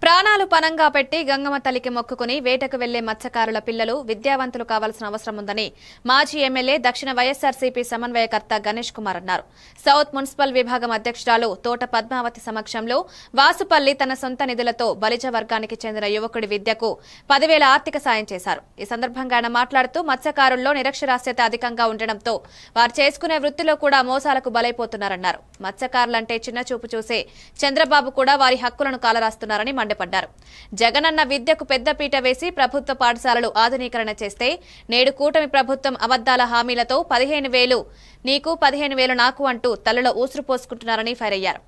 ప్రాణాలు పనంగా పెట్టి గంగమ్మ తల్లికి మొక్కుకుని వేటకు వెళ్లే మత్స్యకారుల పిల్లలు విద్యావంతులు కావాల్సిన అవసరం ఉందని మాజీ ఎమ్మెల్యే దక్షిణ వైఎస్ఆర్సీపీ సమన్వయకర్త గణేష్ కుమార్ అన్నారు. సౌత్ మున్సిపల్ విభాగం అధ్యక్షురాలు తోట పద్మావతి సమక్షంలో వాసుపల్లి తన సొంత నిధులతో బలిజ వర్గానికి చెందిన యువకుడి విద్యకు 10,000 ఆర్థిక సాయం చేశారు. ఈ సందర్భంగా ఆయన మాట్లాడుతూ మత్స్యకారుల్లో నిరక్షరాస్యత అధికంగా ఉండడంతో వారు చేసుకునే వృత్తిలో కూడా మోసాలకు బలైపోతున్నారన్నారు. మత్స్యకారులంటే చిన్నచూపు చూసే చంద్రబాబు కూడా వారి హక్కులను కాలరాస్తున్నారని మండిపడ్డారు. జగనన్న విద్యకు పెద్దపీట వేసి ప్రభుత్వ పాఠశాలలు ఆధునీకరణ చేస్తే నేడు కూటమి ప్రభుత్వం అబద్దాల హామీలతో 15,000 నీకు 15,000 నాకు అంటూ తలలో ఊసురు పోసుకుంటున్నారని ఫైర్ అయ్యారు.